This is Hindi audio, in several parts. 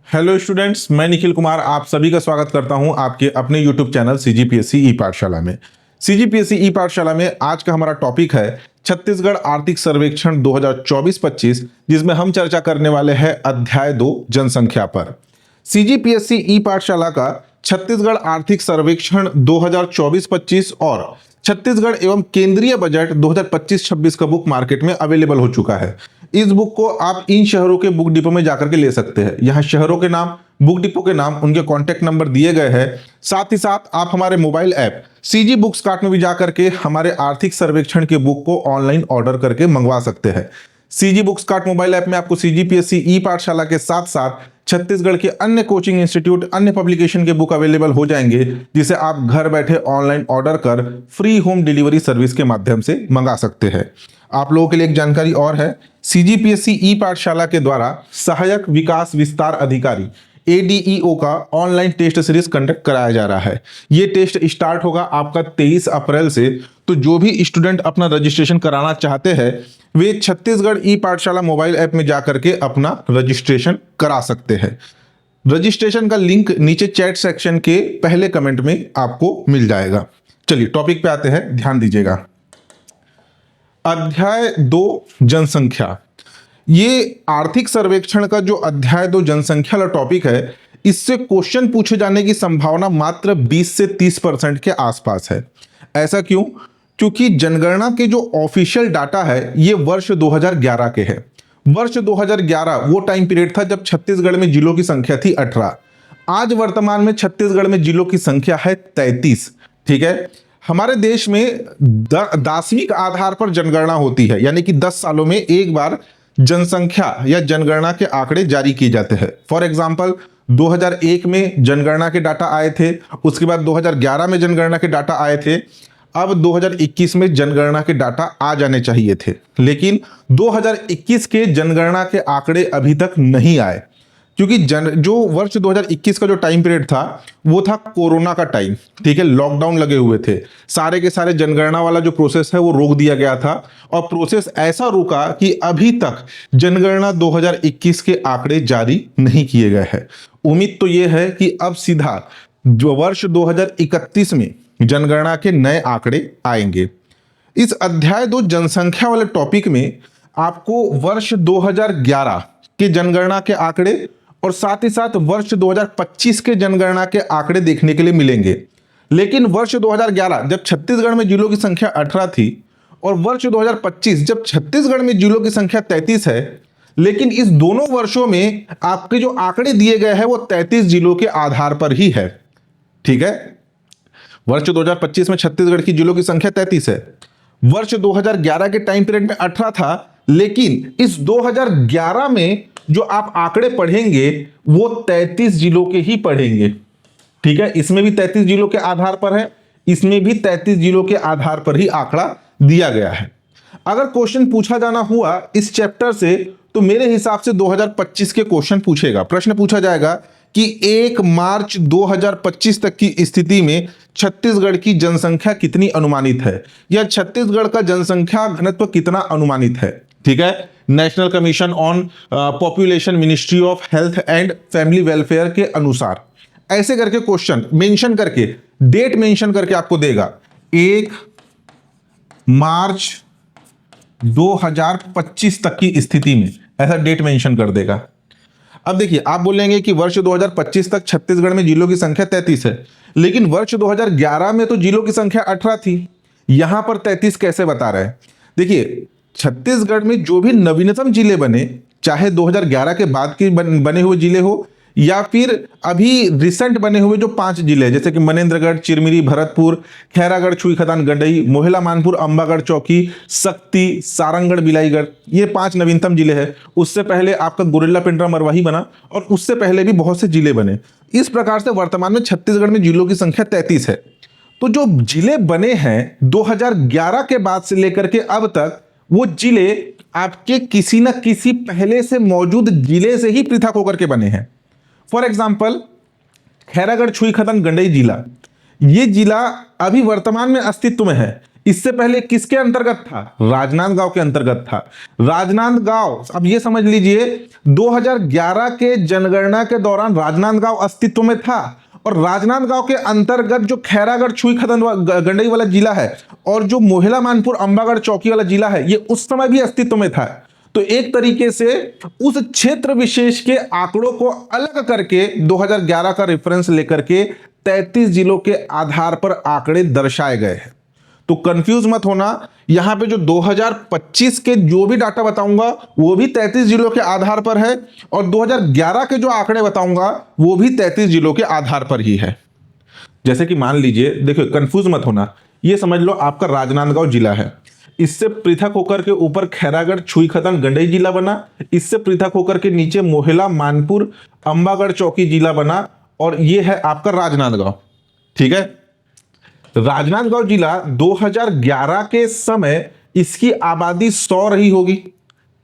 हेलो स्टूडेंट्स, मैं निखिल कुमार आप सभी का स्वागत करता हूं आपके अपने यूट्यूब चैनल सीजीपीएससी ई पाठशाला में। सीजीपीएससी ई पाठशाला में आज का हमारा टॉपिक है छत्तीसगढ़ आर्थिक सर्वेक्षण 2024-25, जिसमें हम चर्चा करने वाले हैं अध्याय 2 जनसंख्या पर। सीजीपीएससी ई पाठशाला का छत्तीसगढ़ आर्थिक सर्वेक्षण 2024-25 और छत्तीसगढ़ एवं केंद्रीय बजट 2025-26 का बुक मार्केट में अवेलेबल हो चुका है। इस बुक को आप इन शहरों के बुक डिपो में जाकर के ले सकते हैं। यहाँ शहरों के नाम, बुक डिपो के नाम, उनके कॉन्टैक्ट नंबर दिए गए हैं। साथ ही साथ आप हमारे mobile app CG books cart में भी जाकर के हमारे आर्थिक सर्वेक्षण के बुक को ऑनलाइन ऑर्डर करके मंगवा सकते हैं। CG books cart mobile app में आपको सीजीपीएससी ई पाठशाला के साथ साथ छत्तीसगढ़ के अन्य कोचिंग इंस्टीट्यूट, अन्य पब्लिकेशन के बुक अवेलेबल हो जाएंगे, जिसे आप घर बैठे ऑनलाइन ऑर्डर कर फ्री होम डिलीवरी सर्विस के माध्यम से मंगा सकते हैं। आप लोगों के लिए एक जानकारी और है, सीजीपीएससी ई पाठशाला के द्वारा सहायक विकास विस्तार अधिकारी एडीईओ का ऑनलाइन टेस्ट सीरीज कंडक्ट कराया जा रहा है। ये टेस्ट स्टार्ट होगा आपका 23 अप्रैल से। तो जो भी स्टूडेंट अपना रजिस्ट्रेशन कराना चाहते हैं वे छत्तीसगढ़ ई पाठशाला मोबाइल ऐप में जाकर के अपना रजिस्ट्रेशन करा सकते हैं। रजिस्ट्रेशन का लिंक नीचे चैट सेक्शन के पहले कमेंट में आपको मिल जाएगा। चलिए टॉपिक पे आते हैं, ध्यान दीजिएगा। अध्याय 2 जनसंख्या। ये आर्थिक सर्वेक्षण का जो अध्याय 2 जनसंख्या वाला टॉपिक है, इससे क्वेश्चन पूछे जाने की संभावना मात्र 20 से 30% के आसपास है। ऐसा क्यों? क्योंकि जनगणना के जो ऑफिशियल डाटा है ये वर्ष 2011 के है। वर्ष 2011 वो टाइम पीरियड था जब छत्तीसगढ़ में जिलों की संख्या थी 18। आज वर्तमान में छत्तीसगढ़ में जिलों की संख्या है 33। ठीक है, हमारे देश में दार्शनिक आधार पर जनगणना होती है, यानी कि 10 सालों में एक बार जनसंख्या या जनगणना के आंकड़े जारी किए जाते हैं। फॉर एग्जांपल 2001 में जनगणना के डाटा आए थे, उसके बाद 2011 में जनगणना के डाटा आए थे, अब 2021 में जनगणना के डाटा आ जाने चाहिए थे, लेकिन 2021 के जनगणना के आंकड़े अभी तक नहीं आए, क्योंकि जो वर्ष 2021 का जो टाइम पीरियड था वो था कोरोना का टाइम। ठीक है, लॉकडाउन लगे हुए थे, सारे के सारे जनगणना वाला जो प्रोसेस है वो रोक दिया गया था और प्रोसेस ऐसा रुका कि अभी तक जनगणना 2021 के आंकड़े जारी नहीं किए गए हैं। उम्मीद तो ये है कि अब सीधा जो वर्ष 2031 में जनगणना के नए आंकड़े आएंगे। इस अध्याय 2 जनसंख्या वाले टॉपिक में आपको वर्ष 2011 के जनगणना के आंकड़े और साथ ही साथ वर्ष 2025 के जनगणना के आंकड़े देखने के लिए मिलेंगे। लेकिन वर्ष 2011 जब छत्तीसगढ़ में जिलों की संख्या 18 थी और वर्ष 2025 जब छत्तीसगढ़ में जिलों की संख्या 33 है, लेकिन इस दोनों वर्षों में आपके जो आंकड़े दिए गए हैं वो 33 जिलों के आधार पर ही है। ठीक है, वर्ष 2025 में छत्तीसगढ़ की जिलों की संख्या 33 है, वर्ष 2011 के टाइम पीरियड में 18 था, लेकिन इस 2011 में जो आप आंकड़े पढ़ेंगे वो 33 जिलों के ही पढ़ेंगे। ठीक है, इसमें भी 33 जिलों के आधार पर है, इसमें भी 33 जिलों के आधार पर ही आंकड़ा दिया गया है। अगर क्वेश्चन पूछा जाना हुआ इस चैप्टर से तो मेरे हिसाब से 2025 के क्वेश्चन पूछेगा। प्रश्न पूछा जाएगा कि 1 मार्च 2025 तक की स्थिति में छत्तीसगढ़ की जनसंख्या कितनी अनुमानित है, या छत्तीसगढ़ का जनसंख्या घनत्व कितना अनुमानित है। ठीक है, national commission on population, ministry of health and family welfare के अनुसार ऐसे करके क्वेश्चन मेंशन करके, डेट मेंशन करके आपको देगा। 1 मार्च 2025 तक की स्थिति में ऐसा डेट मेंशन कर देगा। अब देखिए, आप बोलेंगे कि वर्ष 2025 तक छत्तीसगढ़ में जिलों की संख्या 33 है, लेकिन वर्ष 2011 में तो जिलों की संख्या 18 थी, यहां पर 33 कैसे बता रहे हैं? देखिए, छत्तीसगढ़ में जो भी नवीनतम जिले बने, चाहे 2011 के बाद के बने हुए जिले हो या फिर अभी रिसेंट बने हुए जो 5 जिले, जैसे कि मनेन्द्रगढ़, चिरमिरी, भरतपुर, खैरागढ़, छुईखदान, गंडई, मोहला, मानपुर, अंबागढ़, चौकी, सक्ती, सारंगढ़, बिलाईगढ़, ये 5 नवीनतम जिले हैं। उससे पहले आपका गुरिल्ला, पिंडरा, मरवाही बना और उससे पहले भी बहुत से जिले बने। इस प्रकार से वर्तमान में छत्तीसगढ़ में जिलों की संख्या 33 है। तो जो जिले बने हैं 2011 के बाद से लेकर के अब तक, वो जिले आपके किसी न किसी पहले से मौजूद जिले से ही पृथक होकर के बने हैं। फॉर एग्जाम्पल खैरागढ़, छुईखदान, गंडई जिला, ये जिला अभी वर्तमान में अस्तित्व में है। इससे पहले किसके अंतर्गत था? राजनांदगांव के अंतर्गत था। राजनांदगांव, अब ये समझ लीजिए 2011 के जनगणना के दौरान राजनांदगांव अस्तित्व में था, और राजनांदगांव के अंतर्गत जो खैरागढ़ छुई खदन गंडई वाला जिला है और जो मोहिला मानपुर अंबागढ़ चौकी वाला जिला है, ये उस समय भी अस्तित्व में था। तो एक तरीके से उस क्षेत्र विशेष के आंकड़ों को अलग करके 2011 का रेफरेंस लेकर के 33 जिलों के आधार पर आंकड़े दर्शाए गए हैं। तो कंफ्यूज मत होना, यहां पे जो 2025 के जो भी डाटा बताऊंगा वो भी 33 जिलों के आधार पर है, और 2011 के जो आंकड़े बताऊंगा वो भी 33 जिलों के आधार पर ही है। जैसे कि मान लीजिए, देखो कंफ्यूज मत होना, ये समझ लो आपका राजनांदगांव जिला है, इससे पृथक होकर के ऊपर खैरागढ़ छुई खदन गंडई जिला बना, इससे पृथक होकर के नीचे मोहिला मानपुर अंबागढ़ चौकी जिला बना, और ये है आपका राजनांदगांव। ठीक है, राजनांदगांव जिला 2011 के समय इसकी आबादी 100 रही होगी।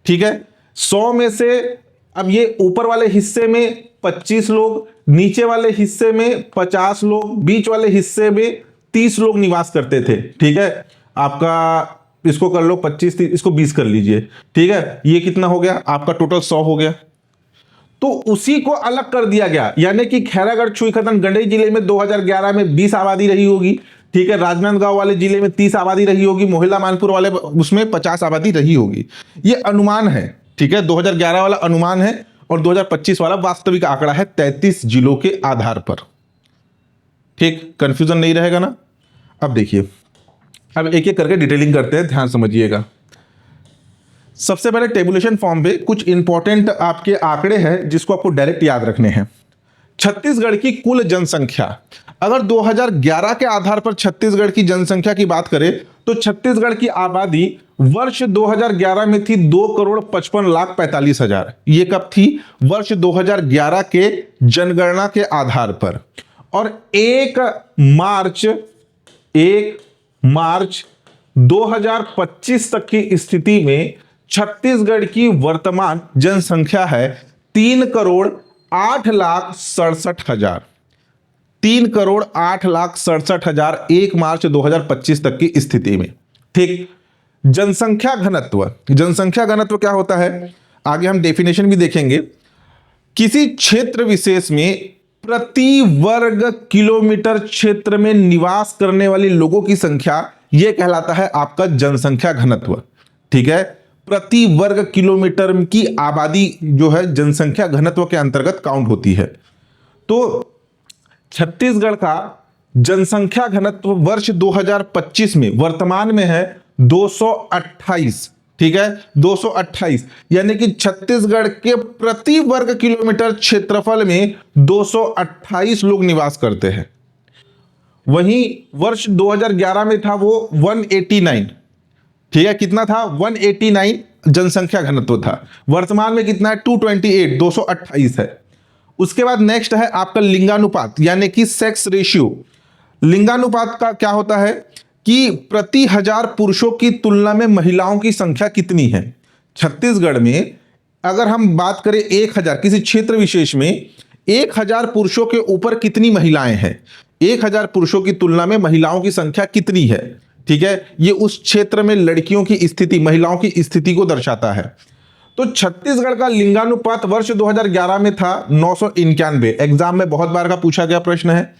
ठीक है, 100 में से अब ये ऊपर वाले हिस्से में 25 लोग, नीचे वाले हिस्से में 50 लोग, बीच वाले हिस्से में 30 लोग निवास करते थे। ठीक है, आपका इसको कर लो 25, इसको 20 कर लीजिए। ठीक है, ये कितना हो गया आपका? टोटल 100 हो गया। तो उसी को अलग कर दिया गया, यानी कि खैरागढ़ छुई खदन गंडई जिले में 2011 में 20 आबादी रही होगी। ठीक है, राजनांदगांव वाले जिले में 30 आबादी रही होगी, मोहिला मानपुर वाले उसमें 50 आबादी रही होगी। ये अनुमान है। ठीक है, 2011 वाला अनुमान है और 2025 वाला वास्तविक आंकड़ा है 33 जिलों के आधार पर। ठीक, कंफ्यूजन नहीं रहेगा ना? अब देखिए, अब एक एक करके डिटेलिंग करते हैं, ध्यान समझिएगा। सबसे पहले टेबुलेशन फॉर्म पे कुछ इंपॉर्टेंट आपके आंकड़े हैं जिसको आपको डायरेक्ट याद रखने हैं। छत्तीसगढ़ की कुल जनसंख्या, अगर 2011 के आधार पर छत्तीसगढ़ की जनसंख्या की बात करें तो छत्तीसगढ़ की आबादी वर्ष 2011 में थी 2,55,45,000। ये कब थी? वर्ष 2011 के जनगणना के आधार पर। और 1 मार्च 2025 तक की स्थिति में छत्तीसगढ़ की वर्तमान जनसंख्या है 3,08,67,000। 3,08,67,000 1 मार्च 2025 तक की स्थिति में। ठीक, जनसंख्या घनत्व, जनसंख्या घनत्व क्या होता है आगे हम डेफिनेशन भी देखेंगे। किसी क्षेत्र विशेष में प्रति वर्ग किलोमीटर क्षेत्र में निवास करने वाले लोगों की संख्या, यह कहलाता है आपका जनसंख्या घनत्व। ठीक है, प्रति वर्ग किलोमीटर की आबादी जो है जनसंख्या घनत्व के अंतर्गत काउंट होती है। तो छत्तीसगढ़ का जनसंख्या घनत्व वर्ष 2025 में वर्तमान में है 228। ठीक है, 228, यानी कि छत्तीसगढ़ के प्रति वर्ग किलोमीटर क्षेत्रफल में 228 लोग निवास करते हैं। वहीं वर्ष 2011 में था वो 189। ठीक है, कितना था? 189 जनसंख्या घनत्व था। वर्तमान में कितना है? 228, 228 है। उसके बाद नेक्स्ट है आपका लिंगानुपात, यानी कि सेक्स रेशियो। लिंगानुपात का क्या होता है कि प्रति 1000 पुरुषों की तुलना में महिलाओं की संख्या कितनी है। छत्तीसगढ़ में अगर हम बात करें 1000, किसी क्षेत्र विशेष में 1000 पुरुषों के ऊपर कितनी महिलाएं हैं, 1000 पुरुषों की तुलना में महिलाओं की संख्या कितनी है। ठीक है, ये उस क्षेत्र में लड़कियों की स्थिति, महिलाओं की स्थिति को दर्शाता है। तो छत्तीसगढ़ का लिंगानुपात वर्ष 2011 में था 991। एग्जाम में बहुत बार का पूछा गया प्रश्न है।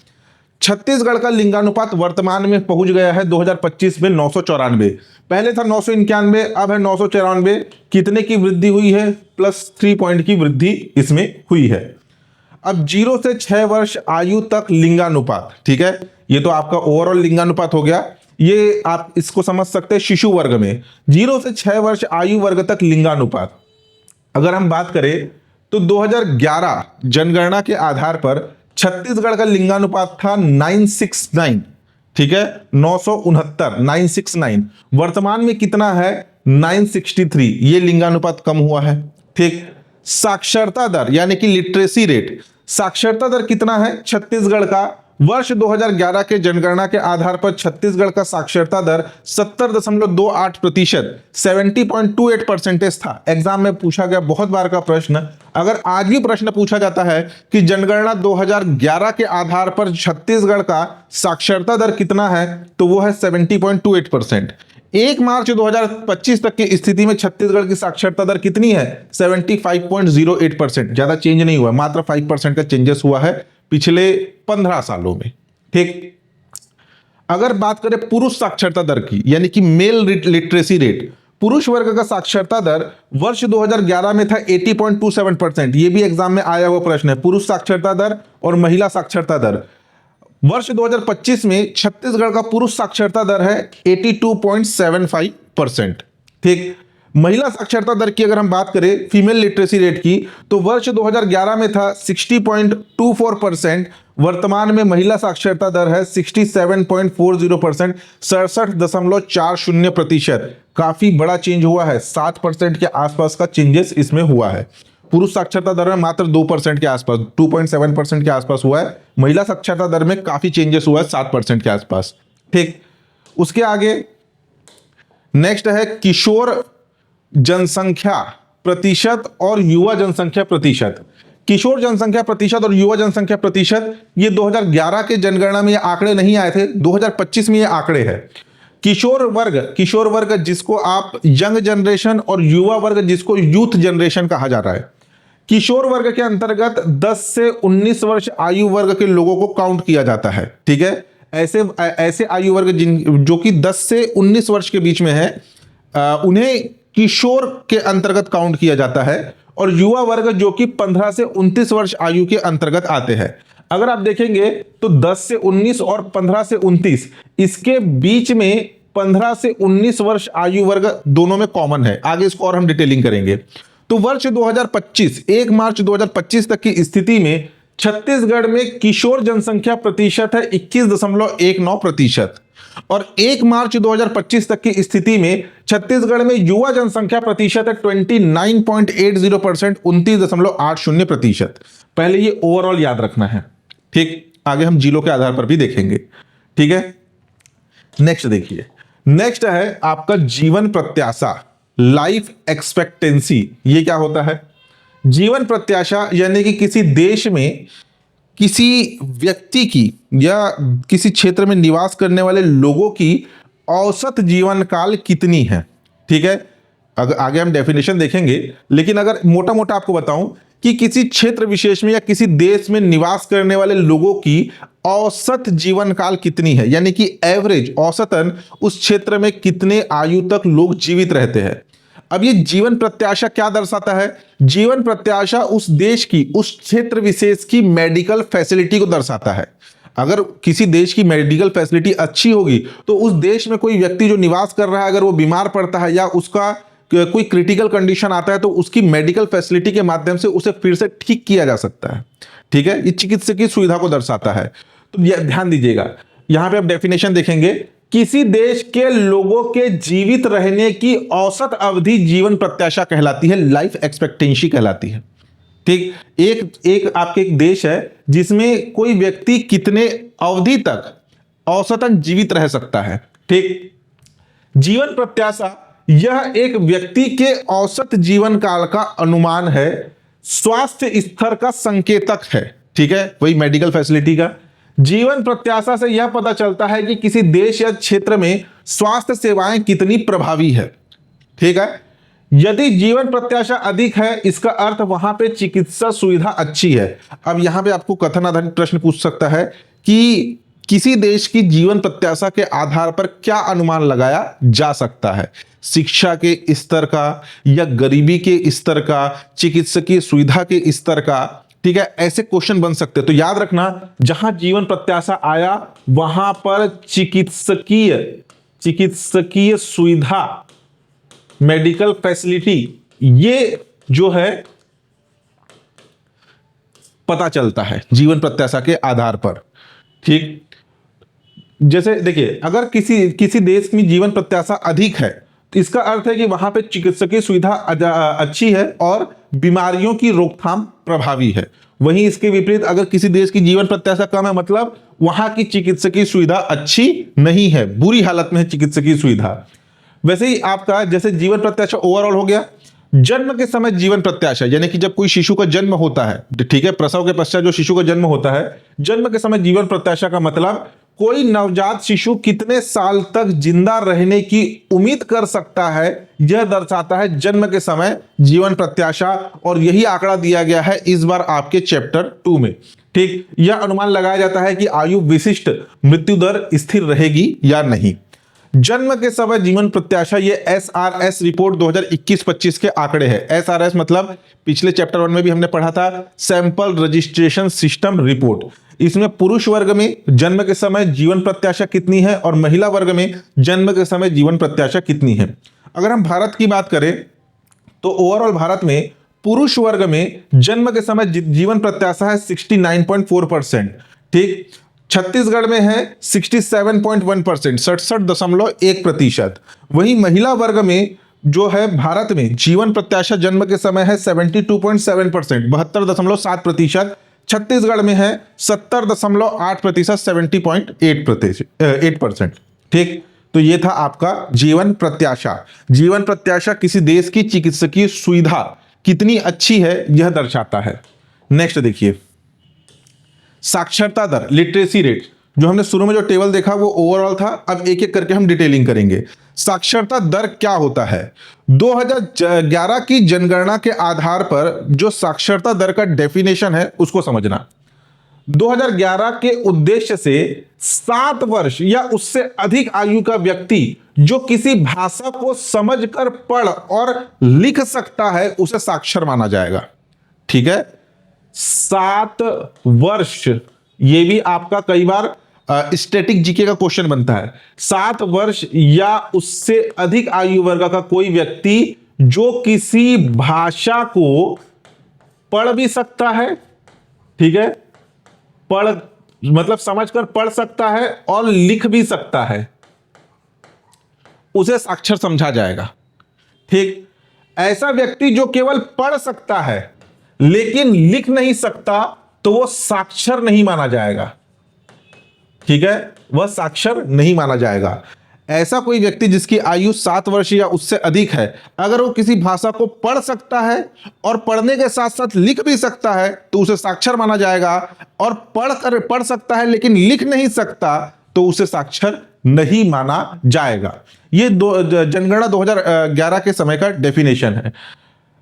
छत्तीसगढ़ का लिंगानुपात वर्तमान में पहुंच गया है 2025 में 994। पहले था 991, अब है 994। कितने की वृद्धि हुई है? +3 पॉइंट की वृद्धि इसमें हुई है। अब 0 से 6 वर्ष आयु तक लिंगानुपात। ठीक है, ये तो आपका ओवरऑल लिंगानुपात हो गया। ये आप इसको समझ सकते हैं शिशु वर्ग में 0 से 6 वर्ष आयु वर्ग तक लिंगानुपात। अगर हम बात करें तो 2011 जनगणना के आधार पर छत्तीसगढ़ का लिंगानुपात था 969। ठीक है, 969, 969। वर्तमान में कितना है? 963। ये लिंगानुपात कम हुआ है। ठीक, साक्षरता दर यानी कि लिटरेसी रेट, साक्षरता दर कितना है छत्तीसगढ़ का? वर्ष 2011 के जनगणना के आधार पर छत्तीसगढ़ का साक्षरता दर 70.28%, 70.28% था। एग्जाम में पूछा गया बहुत बार का प्रश्न। अगर आज भी प्रश्न पूछा जाता है कि जनगणना 2011 के आधार पर छत्तीसगढ़ का साक्षरता दर कितना है, तो वो है 70.28%। 1 मार्च 2025 तक की स्थिति में छत्तीसगढ़ की साक्षरता दर कितनी है? 75.08%। ज्यादा चेंज नहीं हुआ, मात्र 5% का चेंजेस हुआ है पिछले 15 सालों में। ठीक, अगर बात करें पुरुष साक्षरता दर की, यानी कि मेल लिटरेसी रेट, पुरुष वर्ग का साक्षरता दर वर्ष 2011 में था 80.27%। ये भी एग्जाम में आया हुआ प्रश्न है, पुरुष साक्षरता दर और महिला साक्षरता दर। वर्ष 2025 में छत्तीसगढ़ का पुरुष साक्षरता दर है 82.75%। ठीक, महिला साक्षरता दर की अगर हम बात करें, फीमेल लिटरेसी रेट की, तो वर्ष 2011 में था 60.24%। वर्तमान में महिला साक्षरता दर है 67.40%, 67.40%। काफी बड़ा चेंज हुआ है, 7% के आसपास का चेंजेस इसमें हुआ है। पुरुष साक्षरता दर में मात्र 2% के आसपास, 2.7% के आसपास हुआ है। महिला साक्षरता दर में काफी चेंजेस हुआ है, 7% के आसपास। ठीक, उसके आगे नेक्स्ट है किशोर जनसंख्या प्रतिशत और युवा जनसंख्या प्रतिशत। किशोर जनसंख्या प्रतिशत और युवा जनसंख्या प्रतिशत, ये 2011 के जनगणना में ये आंकड़े नहीं आए थे, 2025 में ये आंकड़े हैं। किशोर वर्ग जिसको आप यंग जनरेशन और युवा वर्ग जिसको यूथ जनरेशन कहा जा रहा है। किशोर वर्ग के अंतर्गत 10 से 19 वर्ष आयु वर्ग के लोगों को काउंट किया जाता है। ठीक है, ऐसे आयु वर्ग जो कि 10 से 19 वर्ष के बीच में है, उन्हें किशोर के अंतर्गत काउंट किया जाता है, और युवा वर्ग जो कि 15 से 29 वर्ष आयु के अंतर्गत आते हैं। अगर आप देखेंगे तो 10 से 19 और 15 से 29, इसके बीच में 15 से 19 वर्ष आयु वर्ग दोनों में कॉमन है। आगे इसको और हम डिटेलिंग करेंगे। तो वर्ष 2025, 1 मार्च 2025 तक की स्थिति में छत्तीसगढ़ में किशोर जनसंख्या प्रतिशत है 21.19%, और 1 मार्च 2025 तक की स्थिति में छत्तीसगढ़ में युवा जनसंख्या प्रतिशत है 29.80%, 29.80%। पहले ये ओवरऑल याद रखना है। ठीक, आगे हम जिलों के आधार पर भी देखेंगे। ठीक है, नेक्स्ट देखिए, नेक्स्ट है आपका जीवन प्रत्याशा, लाइफ एक्सपेक्टेंसी। ये क्या होता है? जीवन प्रत्याशा यानी कि किसी देश में किसी व्यक्ति की या किसी क्षेत्र में निवास करने वाले लोगों की औसत जीवन काल कितनी है। ठीक है, अगर आगे हम डेफिनेशन देखेंगे, लेकिन अगर मोटा मोटा आपको बताऊं कि किसी क्षेत्र विशेष में या किसी देश में निवास करने वाले लोगों की औसत जीवन काल कितनी है, यानी कि एवरेज, औसतन उस क्षेत्र में कितने आयु तक लोग जीवित रहते हैं। अब ये जीवन प्रत्याशा क्या दर्शाता है? जीवन प्रत्याशा उस देश की, उस क्षेत्र विशेष की मेडिकल फैसिलिटी को दर्शाता है। अगर किसी देश की मेडिकल फैसिलिटी अच्छी होगी तो उस देश में कोई व्यक्ति जो निवास कर रहा है, अगर वो बीमार पड़ता है या उसका कोई क्रिटिकल कंडीशन आता है, तो उसकी मेडिकल फैसिलिटी के माध्यम से उसे फिर से ठीक किया जा सकता है। ठीक है, ये चिकित्सकीय सुविधा को दर्शाता है। तो ध्यान दीजिएगा, यहां पे आप डेफिनेशन देखेंगे, किसी देश के लोगों के जीवित रहने की औसत अवधि जीवन प्रत्याशा कहलाती है, लाइफ एक्सपेक्टेंसी कहलाती है। ठीक, एक आपके एक देश है जिसमें कोई व्यक्ति कितने अवधि तक औसतन जीवित रह सकता है। ठीक, जीवन प्रत्याशा यह एक व्यक्ति के औसत जीवन काल का अनुमान है, स्वास्थ्य स्तर का संकेतक है। ठीक है, वही मेडिकल फैसिलिटी का। जीवन प्रत्याशा से यह पता चलता है कि किसी देश या क्षेत्र में स्वास्थ्य सेवाएं कितनी प्रभावी है। ठीक है, यदि जीवन प्रत्याशा अधिक है, इसका अर्थ वहां पे चिकित्सा सुविधा अच्छी है। अब यहां पे आपको कथन आधारित प्रश्न पूछ सकता है कि किसी देश की जीवन प्रत्याशा के आधार पर क्या अनुमान लगाया जा सकता है? शिक्षा के स्तर का, या गरीबी के स्तर का, चिकित्सकीय सुविधा के स्तर का। ठीक है, ऐसे क्वेश्चन बन सकते हैं। तो याद रखना, जहां जीवन प्रत्याशा आया वहां पर चिकित्सकीय सुविधा, मेडिकल फैसिलिटी, ये जो है पता चलता है जीवन प्रत्याशा के आधार पर। ठीक, जैसे देखिए, अगर किसी देश में जीवन प्रत्याशा अधिक है तो इसका अर्थ है कि वहां पे चिकित्सकीय सुविधा अच्छी है और बीमारियों की रोकथाम प्रभावी है। वहीं इसके विपरीत अगर किसी देश की जीवन प्रत्याशा कम है, मतलब वहां की चिकित्सकीय सुविधा अच्छी नहीं है, बुरी हालत में है चिकित्सकीय सुविधा। वैसे ही आपका जैसे जीवन प्रत्याशा ओवरऑल हो गया, जन्म के समय जीवन प्रत्याशा यानी कि जब कोई शिशु का जन्म होता है, ठीक है, प्रसव के पश्चात जो शिशु का जन्म होता है, जन्म के समय जीवन प्रत्याशा का मतलब कोई नवजात शिशु कितने साल तक जिंदा रहने की उम्मीद कर सकता है, यह दर्शाता है जन्म के समय जीवन प्रत्याशा। और यही आंकड़ा दिया गया है इस बार आपके चैप्टर 2 में। ठीक, यह अनुमान लगाया जाता है कि आयु विशिष्ट मृत्यु दर स्थिर रहेगी या नहीं। जन्म के समय जीवन प्रत्याशा, ये एसआरएस रिपोर्ट 2021-25 के आंकड़े हैं। एसआरएस मतलब पिछले चैप्टर 1 में भी हमने पढ़ा था, सैंपल रजिस्ट्रेशन सिस्टम रिपोर्ट। इसमें पुरुष वर्ग में जन्म के समय जीवन प्रत्याशा कितनी है और महिला वर्ग में जन्म के समय जीवन प्रत्याशा कितनी है। अगर हम भारत की बात करें तो ओवरऑल भारत में पुरुष वर्ग में जन्म के समय जीवन प्रत्याशा है 69.4%। ठीक, छत्तीसगढ़ में है 67.1%, 67.1%। वहीं महिला वर्ग में जो है भारत में जीवन प्रत्याशा जन्म के समय है 72.7%, 72.7%। छत्तीसगढ़ में है 70.8%, 70.8%। ठीक, तो ये था आपका जीवन प्रत्याशा। जीवन प्रत्याशा किसी देश की चिकित्सकीय सुविधा कितनी अच्छी है यह दर्शाता है। नेक्स्ट देखिए, साक्षरता दर, लिटरेसी रेट। जो हमने शुरू में जो टेबल देखा वो ओवरऑल था, अब एक एक करके हम डिटेलिंग करेंगे। साक्षरता दर क्या होता है? 2011 की जनगणना के आधार पर जो साक्षरता दर का डेफिनेशन है उसको समझना। 2011 के उद्देश्य से 7 वर्ष या उससे अधिक आयु का व्यक्ति जो किसी भाषा को समझकर पढ़ और लिख सकता है उसे साक्षर माना जाएगा। ठीक है, 7 वर्ष, ये भी आपका कई बार स्टैटिक जीके का क्वेश्चन बनता है। 7 वर्ष या उससे अधिक आयु वर्ग का कोई व्यक्ति जो किसी भाषा को पढ़ भी सकता है, ठीक है, पढ़ मतलब समझकर पढ़ सकता है और लिख भी सकता है, उसे साक्षर समझा जाएगा। ठीक, ऐसा व्यक्ति जो केवल पढ़ सकता है लेकिन लिख नहीं सकता तो वो साक्षर नहीं माना जाएगा। ठीक है, वह साक्षर नहीं माना जाएगा। ऐसा कोई व्यक्ति जिसकी आयु 7 वर्ष या उससे अधिक है, अगर वो किसी भाषा को पढ़ सकता है और पढ़ने के साथ साथ लिख भी सकता है तो उसे साक्षर माना जाएगा। और पढ़ सकता है लेकिन लिख नहीं सकता तो उसे साक्षर नहीं माना जाएगा। ये जनगणना 2011 के समय का डेफिनेशन है।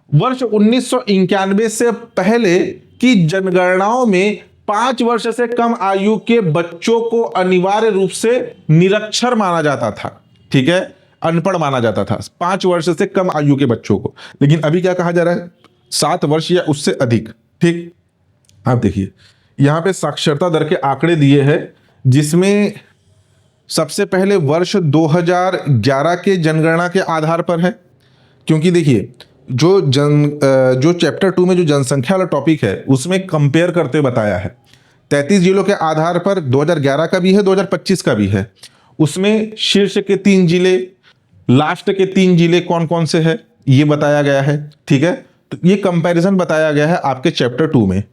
वर्ष 1991 से पहले की जनगणनाओं में 5 वर्ष से कम आयु के बच्चों को अनिवार्य रूप से निरक्षर माना जाता था। ठीक है, अनपढ़ माना जाता था 5 वर्ष से कम आयु के बच्चों को। लेकिन अभी क्या कहा जा रहा है? 7 वर्ष या उससे अधिक। ठीक, आप देखिए यहां पे साक्षरता दर के आंकड़े दिए हैं, जिसमें सबसे पहले वर्ष 2011 के जनगणना के आधार पर है। क्योंकि देखिए जो चैप्टर 2 में जो जनसंख्या वाला टॉपिक है उसमें कंपेयर करते बताया है। 33 जिलों के आधार पर 2011 का भी है, 2025 का भी है। उसमें शीर्ष के 3 जिले, लास्ट के 3 जिले कौन कौन से हैं ये बताया गया है। ठीक है, तो ये कंपैरिजन बताया गया है आपके चैप्टर 2 में।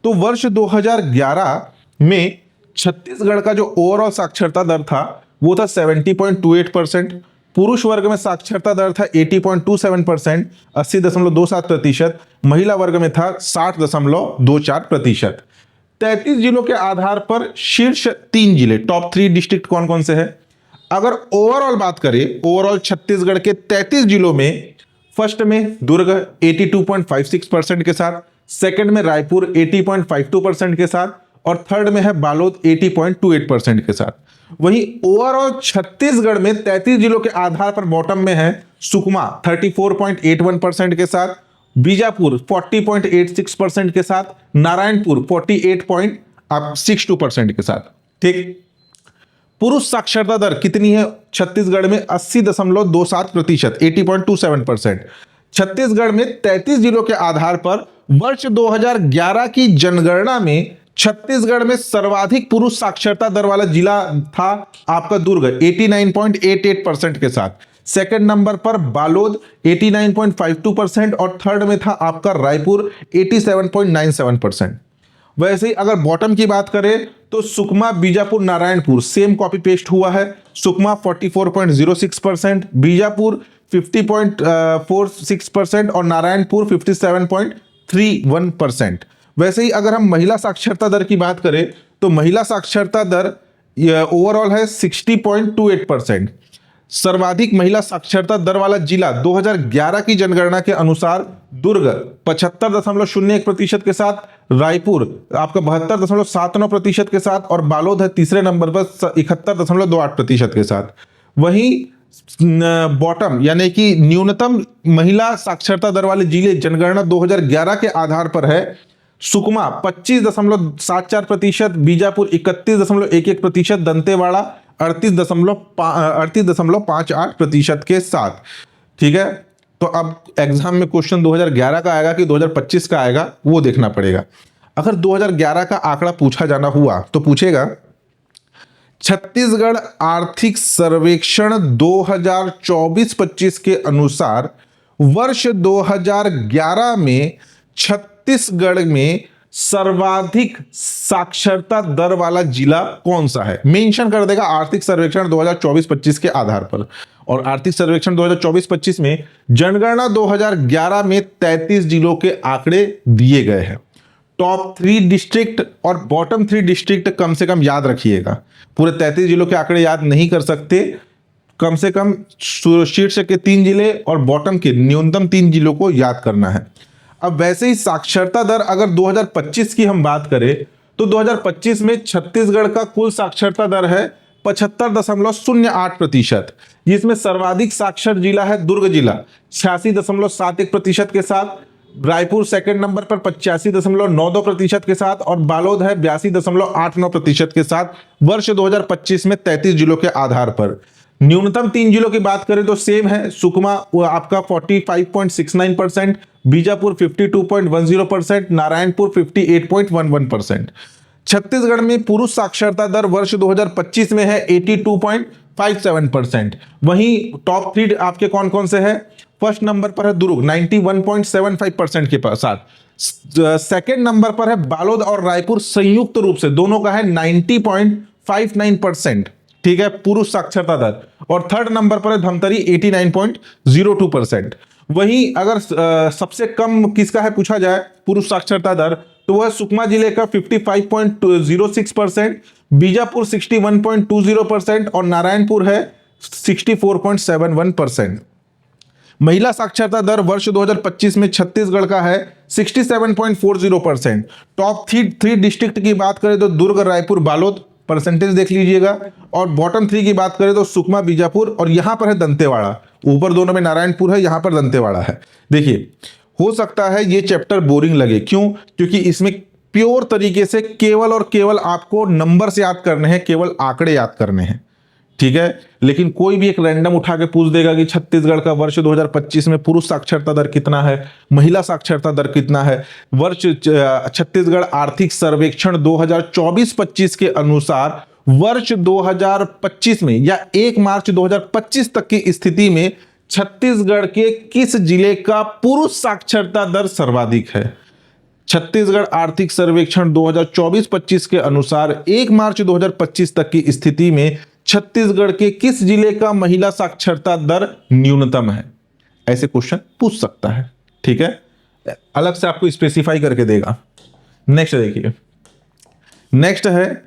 तो वर्ष 2011 में छत्तीसगढ़ का जो ओवरऑल साक्षरता दर था वो था 70.28%। पुरुष वर्ग में साक्षरता दर था 80.27%, 80.27%। महिला वर्ग में था 60.24%। 33 जिलों के आधार पर शीर्ष 3 जिले, टॉप 3 डिस्ट्रिक्ट कौन कौन से हैं? अगर ओवरऑल बात करें, ओवरऑल छत्तीसगढ़ के 33 जिलों में फर्स्ट में दुर्ग 82.56% के साथ, सेकंड में रायपुर 80.52% के साथ और थर्ड में है बालोद 80.28% के साथ। वहीं ओवरऑल छत्तीसगढ़ में 33 जिलों के आधार पर बॉटम में है सुकमा 34.81% के साथ, बीजापुर 40.86% के साथ, नारायणपुर 48.62% के साथ। ठीक, पुरुष साक्षरता दर कितनी है छत्तीसगढ़ में? 80.27%, 80.27%। छत्तीसगढ़ में 33 जिलों के आधार पर वर्ष 2011 की जनगणना में छत्तीसगढ़ में सर्वाधिक पुरुष साक्षरता दर वाला जिला था आपका दुर्ग 89.88% के साथ। सेकंड नंबर पर बालोद 89.52% और थर्ड में था आपका रायपुर 87.97%। वैसे ही अगर बॉटम की बात करें तो Sukma, Bijapur, Narayanpur same copy paste हुआ है। सुकमा 44.06%, बीजापुर 50.46% और नारायणपुर 57.31%। वैसे ही अगर हम महिला साक्षरता दर की बात करें तो महिला साक्षरता दर ओवरऑल है 60.28%। सर्वाधिक महिला साक्षरता दर वाला जिला 2011 की जनगणना के अनुसार दुर्ग 75.01% के साथ, रायपुर आपका 72.79% के साथ और बालोद है तीसरे नंबर पर 71.28% के साथ। वहीं बॉटम यानी कि न्यूनतम महिला साक्षरता दर वाले जिले जनगणना 2011 के आधार पर है सुकमा 25.74%, बीजापुर 31.11%, दंतेवाड़ा 38.58% के साथ। ठीक है, तो अब एग्जाम में क्वेश्चन 2011 का आएगा कि 2025 का आएगा वो देखना पड़ेगा। अगर 2011 का आंकड़ा पूछा जाना हुआ तो पूछेगा छत्तीसगढ़ आर्थिक सर्वेक्षण 2024-25 के अनुसार वर्ष 2011 में छत्तीसगढ़ में सर्वाधिक साक्षरता दर वाला जिला कौन सा है, मेंशन कर देगा आर्थिक सर्वेक्षण 2024-25 के आधार पर। और आर्थिक सर्वेक्षण 2024-25 में जनगणना 2011 में 33 जिलों के आंकड़े दिए गए हैं। टॉप 3 डिस्ट्रिक्ट और बॉटम 3 डिस्ट्रिक्ट कम से कम याद रखिएगा। पूरे 33 जिलों के आंकड़े याद नहीं कर सकते, कम से कम शीर्ष के 3 जिले और बॉटम के न्यूनतम 3 जिलों को याद करना है। अब वैसे ही साक्षरता दर अगर 2025 की हम बात करें तो 2025 में छत्तीसगढ़ का कुल साक्षरता दर है 75.08%, जिसमें सर्वाधिक साक्षर जिला है दुर्ग जिला 86.71% के साथ, रायपुर सेकंड नंबर पर 85.92% के साथ और बालोद है 82.89% के साथ वर्ष 2025 में 33 जिलों के आधार पर। न्यूनतम 3 जिलों की बात करें तो सेम है, सुकमा आपका 45.69%, बीजापुर 52.10%, नारायणपुर 58.11%। छत्तीसगढ़ में पुरुष साक्षरता दर वर्ष 2025 में है 82.57%। वहीं टॉप 3 आपके कौन कौन से हैं? फर्स्ट नंबर पर है दुर्ग 91.75% के साथ, सेकंड नंबर पर है बालोद और रायपुर संयुक्त रूप से दोनों का है 90.59%। ठीक है, पुरुष साक्षरता दर। और थर्ड नंबर पर है धमतरी 89.02%। वहीं अगर सबसे कम किसका है पूछा जाए पुरुष साक्षरता दर तो वह सुकमा जिले का 55.06%, बीजापुर 61.20% और नारायणपुर है 64.71%। महिला साक्षरता दर वर्ष 2025 में छत्तीसगढ़ का है 67.40%। टॉप 3 डिस्ट्रिक्ट की बात करें तो दुर्ग, रायपुर, बालोद, परसेंटेज देख लीजिएगा। और बॉटम 3 की बात करें तो सुकमा, बीजापुर और यहां पर है दंतेवाड़ा। ऊपर दोनों में नारायणपुर है, यहां पर दंतेवाड़ा है। देखिए, हो सकता है ये चैप्टर बोरिंग लगे, क्यों? क्योंकि इसमें प्योर तरीके से केवल और केवल आपको नंबर्स याद करने हैं, केवल आंकड़े याद करने हैं। ठीक है, लेकिन कोई भी एक रैंडम उठा के पूछ देगा कि छत्तीसगढ़ का वर्ष 2025 में पुरुष साक्षरता दर कितना है, महिला साक्षरता दर कितना है, वर्ष छत्तीसगढ़ आर्थिक सर्वेक्षण 2024-25 के अनुसार वर्ष 2025 में या 1 मार्च 2025 तक की स्थिति में छत्तीसगढ़ के किस जिले का पुरुष साक्षरता दर सर्वाधिक है? छत्तीसगढ़ आर्थिक सर्वेक्षण 2024-25 के अनुसार 1 मार्च 2025 तक की स्थिति में छत्तीसगढ़ के किस जिले का महिला साक्षरता दर न्यूनतम है? ऐसे क्वेश्चन पूछ सकता है। ठीक है, अलग से आपको स्पेसिफाई करके देगा। नेक्स्ट देखिए, नेक्स्ट है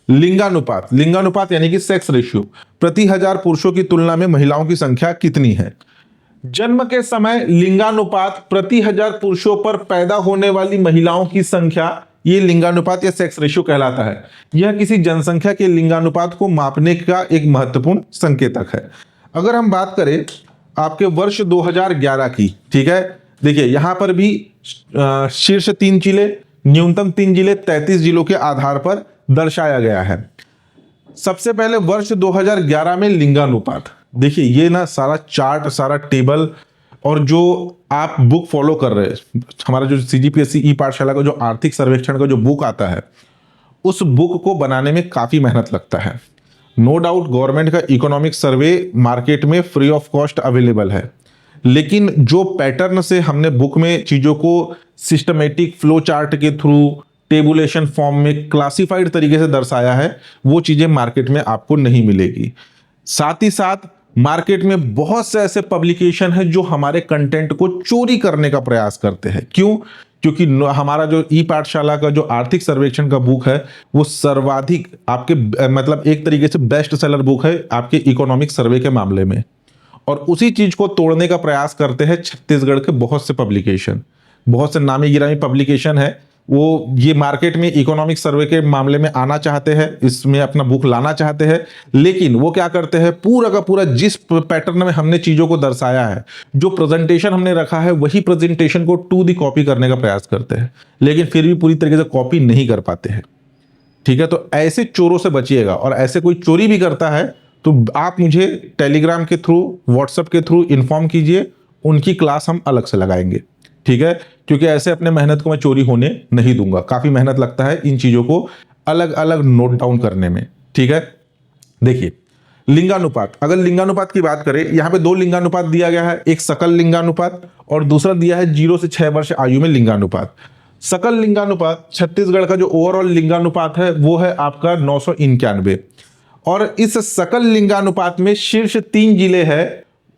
लिंगानुपात। लिंगानुपात यानी कि सेक्स रेशियो, प्रति 1000 पुरुषों की तुलना में महिलाओं की संख्या कितनी है? जन्म के समय लिंगानुपात प्रति 1000 पुरुषों पर पैदा होने वाली महिलाओं की संख्या, ये लिंगानुपात या सेक्स रेशियो कहलाता है। यह किसी जनसंख्या के लिंगानुपात को मापने का एक महत्वपूर्ण संकेतक है। अगर हम बात करें आपके वर्ष 2011 की, ठीक है, देखिए यहां पर भी शीर्ष 3 जिले, न्यूनतम 3 जिले 33 जिलों के आधार पर दर्शाया गया है। सबसे पहले वर्ष 2011 में लिंगानुपात, देखिए ये ना सारा चार्ट, सारा टेबल और जो आप बुक फॉलो कर रहे हैं, हमारा जो CGPSC ई पाठशाला का जो आर्थिक सर्वेक्षण का जो बुक आता है, उस बुक को बनाने में काफ़ी मेहनत लगता है। नो डाउट गवर्नमेंट का इकोनॉमिक सर्वे मार्केट में फ्री ऑफ कॉस्ट अवेलेबल है, लेकिन जो पैटर्न से हमने बुक में चीज़ों को सिस्टमेटिक फ्लो चार्ट के थ्रू टेबुलेशन फॉर्म में क्लासिफाइड तरीके से दर्शाया है, वो चीज़ें मार्केट में आपको नहीं मिलेगी। साथ ही साथ मार्केट में बहुत से ऐसे पब्लिकेशन है जो हमारे कंटेंट को चोरी करने का प्रयास करते हैं। क्यों? क्योंकि हमारा जो ई पाठशाला का जो आर्थिक सर्वेक्षण का बुक है वो सर्वाधिक आपके मतलब एक तरीके से बेस्ट सेलर बुक है आपके इकोनॉमिक सर्वे के मामले में, और उसी चीज को तोड़ने का प्रयास करते हैं छत्तीसगढ़ के बहुत से पब्लिकेशन, बहुत से नामी गिरामी पब्लिकेशन है, वो ये मार्केट में इकोनॉमिक सर्वे के मामले में आना चाहते हैं, इसमें अपना बुक लाना चाहते हैं, लेकिन वो क्या करते हैं, पूरा का पूरा जिस पैटर्न में हमने चीज़ों को दर्शाया है, जो प्रेजेंटेशन हमने रखा है, वही प्रेजेंटेशन को टू दी कॉपी करने का प्रयास करते हैं, लेकिन फिर भी पूरी तरीके से कॉपी नहीं कर पाते हैं। ठीक है, तो ऐसे चोरों से बचिएगा, और ऐसे कोई चोरी भी करता है तो आप मुझे टेलीग्राम के थ्रू, व्हाट्सएप के थ्रू इन्फॉर्म कीजिए, उनकी क्लास हम अलग से लगाएंगे। ठीक है, क्योंकि ऐसे अपने मेहनत को मैं चोरी होने नहीं दूंगा, काफी मेहनत लगता है इन चीजों को अलग अलग नोट डाउन करने में। ठीक है, देखिए लिंगानुपात, अगर लिंगानुपात की बात करें, यहाँ पे 2 लिंगानुपात दिया गया है, एक सकल लिंगानुपात और दूसरा दिया है 0 से 6 वर्ष आयु में लिंगानुपात। सकल लिंगानुपात छत्तीसगढ़ का जो ओवरऑल लिंगानुपात है वो है आपका 991, और इस सकल लिंगानुपात में शीर्ष 3 जिले हैं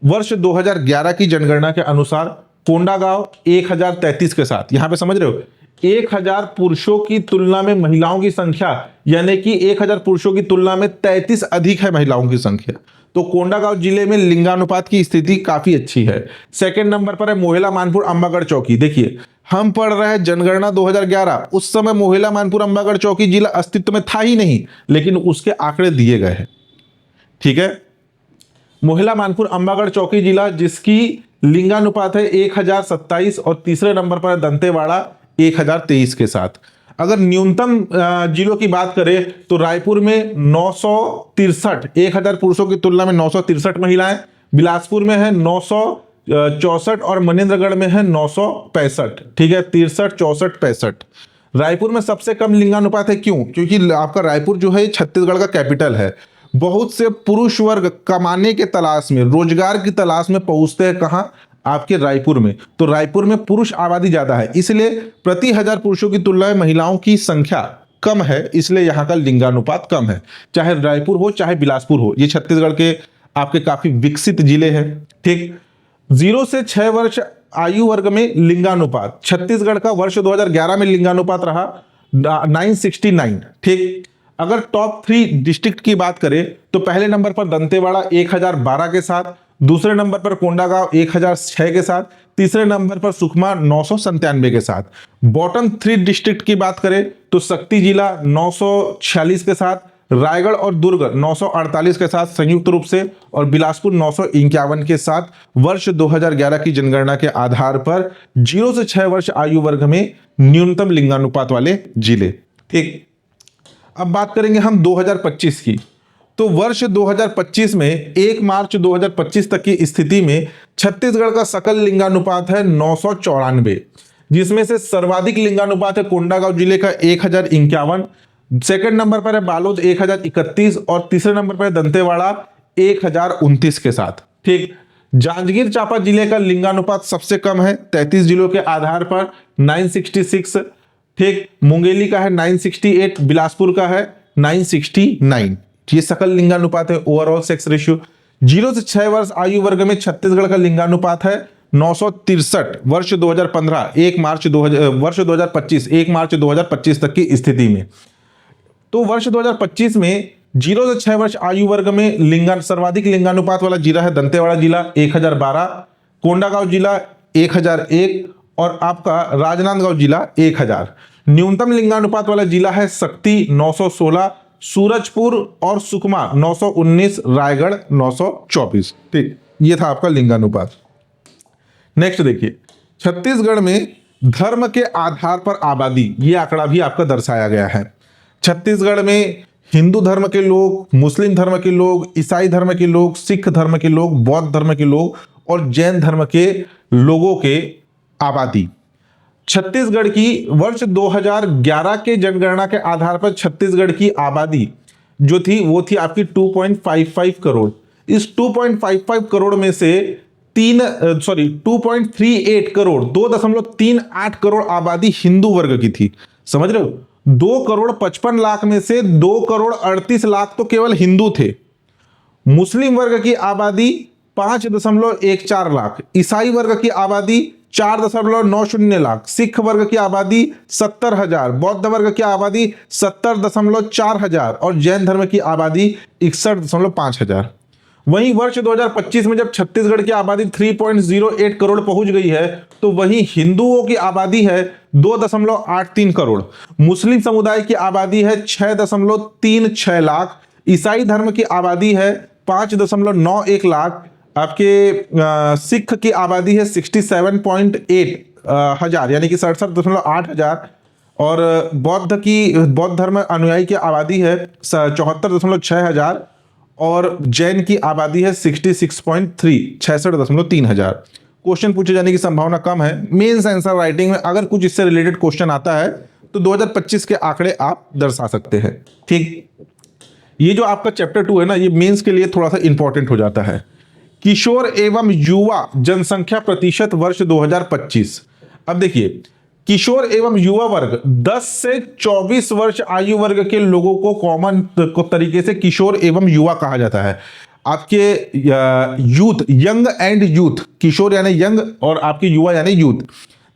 वर्ष 2011 की जनगणना के अनुसार। कोंडागांव 1033 के साथ, यहां पे समझ रहे हो, 1000 पुरुषों की तुलना में महिलाओं की संख्या, यानी कि 1000 पुरुषों की तुलना में 33 अधिक है महिलाओं की संख्या। तो कोंडागांव जिले में लिंगानुपात की स्थिति काफी अच्छी है। सेकंड नंबर पर है मोहेला मानपुर अंबागढ़ चौकी। देखिए हम पढ़ रहे हैं जनगणना 2011, उस समय मोहेला मानपुर अंबागढ़ चौकी जिला अस्तित्व में था ही नहीं, लेकिन उसके आंकड़े दिए गए हैं। ठीक है, मोहेला मानपुर अंबागढ़ चौकी जिला जिसकी लिंगानुपात है 1027, और तीसरे नंबर पर दंतेवाड़ा 1023 के साथ। अगर न्यूनतम जिलों की बात करें तो रायपुर में 963, 1000 पुरुषों की तुलना में 963 महिलाएं, बिलासपुर में है 964 और मनेन्द्रगढ़ में है 965। ठीक है, 63, 64, 65। रायपुर में सबसे कम लिंगानुपात है। क्यों? क्योंकि आपका रायपुर जो है छत्तीसगढ़ का कैपिटल है। बहुत से पुरुष वर्ग कमाने के तलाश में, रोजगार की तलाश में पहुंचते हैं कहां? आपके रायपुर में। तो रायपुर में पुरुष आबादी ज्यादा है, इसलिए प्रति 1000 पुरुषों की तुलना में महिलाओं की संख्या कम है, इसलिए यहां का लिंगानुपात कम है। चाहे रायपुर हो चाहे बिलासपुर हो, ये छत्तीसगढ़ के आपके काफी विकसित जिले हैं। ठीक, 0 से 6 वर्ष आयु वर्ग में लिंगानुपात, छत्तीसगढ़ का वर्ष 2011 में लिंगानुपात रहा 969। ठीक, अगर टॉप 3 डिस्ट्रिक्ट की बात करें तो पहले नंबर पर दंतेवाड़ा 1012 के साथ, दूसरे नंबर पर कोंडागांव 1006 के साथ, तीसरे नंबर पर सुकमा 997 के साथ। बॉटम 3 डिस्ट्रिक्ट की बात करें तो शक्ति जिला 946 के साथ, रायगढ़ और दुर्ग 948 के साथ संयुक्त रूप से, और बिलासपुर 951 के साथ वर्ष 2011 की जनगणना के आधार पर 0 से 6 वर्ष आयु वर्ग में न्यूनतम लिंगानुपात वाले जिले। ठीक, अब बात करेंगे हम 2025 की। तो वर्ष 2025 में 1 मार्च 2025 तक की स्थिति में छत्तीसगढ़ का सकल लिंगानुपात है 994, जिसमें से सर्वाधिक लिंगानुपात है कोंडागांव जिले का 1051, सेकंड नंबर पर है बालोद 1031, और तीसरे नंबर पर है दंतेवाड़ा 1029 के साथ। ठीक, जांजगीर चांपा जिले का लिंगानुपात सबसे कम है 33 जिलों के आधार पर 966। ठीक, मुंगेली का है 968, बिलासपुर का है 969। ये सकल लिंगानुपात है, ओवरऑल सेक्स रेशियो। 0 से 6 वर्ष आयु वर्ग में छत्तीसगढ़ का लिंगानुपात है 963 वर्ष 2015 1 मार्च 2025 1 मार्च 2025 तक की स्थिति में। तो वर्ष 2025 में 0 से 6 वर्ष आयु वर्ग में सर्वाधिक लिंगानुपात वाला जिला है दंतेवाड़ा जिला 1012, कोंडागांव जिला 1001, और आपका राजनांदगांव जिला 1000। न्यूनतम लिंगानुपात वाला जिला है शक्ति 916, सूरजपुर और सुकमा 919, रायगढ़ 924। ठीक, ये था आपका लिंगानुपात। नेक्स्ट देखिए, छत्तीसगढ़ में धर्म के आधार पर आबादी, ये आंकड़ा भी आपका दर्शाया गया है। छत्तीसगढ़ में हिंदू धर्म के लोग, मुस्लिम धर्म के लोग, ईसाई धर्म के लोग, सिख धर्म के लोग, बौद्ध धर्म के लोग और जैन धर्म के लोगों के आबादी। छत्तीसगढ़ की वर्ष 2011 के जनगणना के आधार पर छत्तीसगढ़ की आबादी जो थी वो थी आपकी 2.55 करोड़। इस 2.55 करोड़ में से 2.38 करोड़ 2.38 करोड़ आबादी हिंदू वर्ग की थी। समझ रहे हो? 2,55,00,000 में से 2,38,00,000 तो केवल हिंदू थे। मुस्लिम वर्ग की आबादी 5.14 लाख, ईसाई वर्ग की आबादी 4.90 लाख, सिख वर्ग की आबादी 70,000, बौद्ध वर्ग की आबादी 70.4 हजार और जैन धर्म की आबादी 61.5 हजार। वहीं वर्ष 2025 में जब छत्तीसगढ़ की आबादी 3.08 करोड़ पहुंच गई है, तो वहीं हिंदुओं की आबादी है 2.83 करोड़, मुस्लिम समुदाय की आबादी है 6.36 लाख, ईसाई धर्म की आबादी है 5.91 लाख, आपके सिख की आबादी है 67.8 हजार यानी कि 67.8 हजार, और बौद्ध धर्म अनुयायी की आबादी है 74.6 हजार, और जैन की आबादी है 66.3 हजार। क्वेश्चन पूछे जाने की संभावना कम है। मेंस आंसर राइटिंग में अगर कुछ इससे रिलेटेड क्वेश्चन आता है तो 2025 के आंकड़े आप दर्शा सकते हैं। ठीक, ये जो आपका चैप्टर 2 है ना, ये मेंस के लिए थोड़ा सा इंपॉर्टेंट हो जाता है। किशोर एवं युवा जनसंख्या प्रतिशत वर्ष 2025। अब देखिए, किशोर एवं युवा वर्ग 10 से 24 वर्ष आयु वर्ग के लोगों को कॉमन तरीके से किशोर एवं युवा कहा जाता है। आपके यूथ, यंग एंड यूथ, किशोर यानी यंग और आपके युवा यानी यूथ।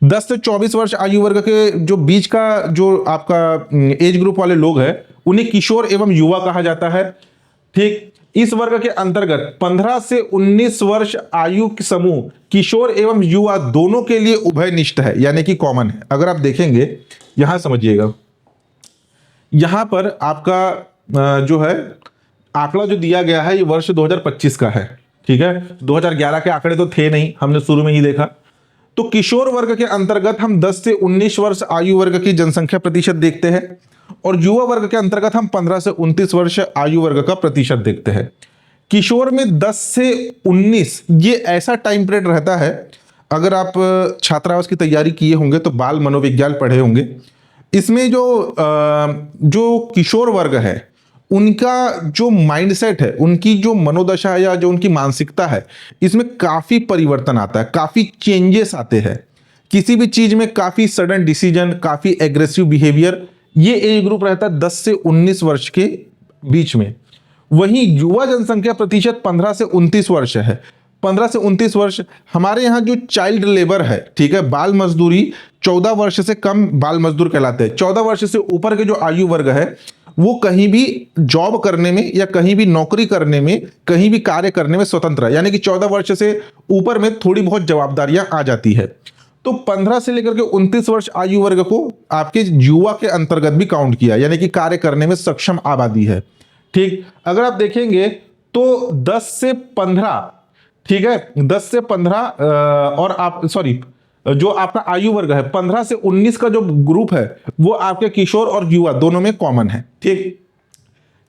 10 से 24 वर्ष आयु वर्ग के जो बीच का जो आपका एज ग्रुप वाले लोग हैं, उन्हें किशोर एवं युवा कहा जाता है। ठीक, इस वर्ग के अंतर्गत 15 से 19 वर्ष आयु के समूह किशोर एवं युवा दोनों के लिए उभयनिष्ठ है, यानी कि कॉमन है। अगर आप देखेंगे यहां समझिएगा, यहां पर आपका जो है आंकड़ा जो दिया गया है ये वर्ष 2025 का है। ठीक है, 2011 के आंकड़े तो थे नहीं, हमने शुरू में ही देखा। तो किशोर वर्ग के अंतर्गत हम 10 से 19 वर्ष आयु वर्ग की जनसंख्या प्रतिशत देखते हैं, और युवा वर्ग के अंतर्गत हम 15 से 29 वर्ष आयु वर्ग का प्रतिशत देखते हैं। किशोर में 10 से 19 ये ऐसा टाइम पीरियड रहता है, अगर आप छात्रावास की तैयारी किए होंगे तो बाल मनोविज्ञान पढ़े होंगे। इसमें जो किशोर वर्ग है उनका जो माइंडसेट है, उनकी जो मनोदशा या जो उनकी मानसिकता है, इसमें काफ़ी परिवर्तन आता है, काफ़ी चेंजेस आते हैं। किसी भी चीज़ में काफ़ी सडन डिसीजन, काफ़ी एग्रेसिव बिहेवियर, ये एज ग्रुप रहता है 10 से 19 वर्ष के बीच में। वहीं युवा जनसंख्या प्रतिशत 15 से 29 वर्ष है। 15 से 29 वर्ष हमारे यहाँ जो चाइल्ड लेबर है, ठीक है, बाल मजदूरी 14 वर्ष से कम बाल मजदूर कहलाते हैं। 14 वर्ष से ऊपर के जो आयु वर्ग है वो कहीं भी जॉब करने में या कहीं भी नौकरी करने में, कहीं भी कार्य करने में स्वतंत्र है, यानी कि 14 वर्ष से ऊपर में थोड़ी बहुत जवाबदारियां आ जाती है। तो 15 से लेकर के 29 वर्ष आयु वर्ग को आपके युवा के अंतर्गत भी काउंट किया, यानी कि कार्य करने में सक्षम आबादी है। ठीक, अगर आप देखेंगे तो 10 से 15, ठीक है, 10 से 15 और आप जो आपका आयु वर्ग है 15 से 19 का जो ग्रुप है वो आपके किशोर और युवा दोनों में कॉमन है। ठीक,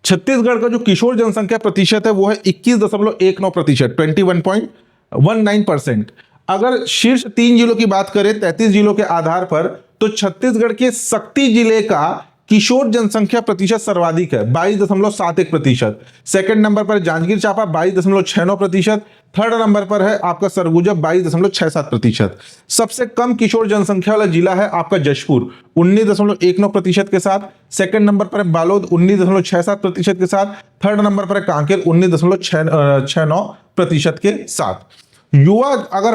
छत्तीसगढ़ का जो किशोर जनसंख्या प्रतिशत है वो है 21.19%, 21.19%। अगर शीर्ष 3 जिलों की बात करें 33 जिलों के आधार पर, तो छत्तीसगढ़ के शक्ति जिले का किशोर जनसंख्या प्रतिशत सर्वाधिक है, 22.71%। सेकंड नंबर पर जांजगीर चांपा 22.69%। थर्ड नंबर पर है आपका सरगुजा 22.67%। सबसे कम किशोर जनसंख्या वाला जिला है आपका जशपुर 19.19% के साथ। सेकंड नंबर पर है बालोद 19.67% के साथ। थर्ड नंबर पर है कांकेर 19.69% के साथ। युवा अगर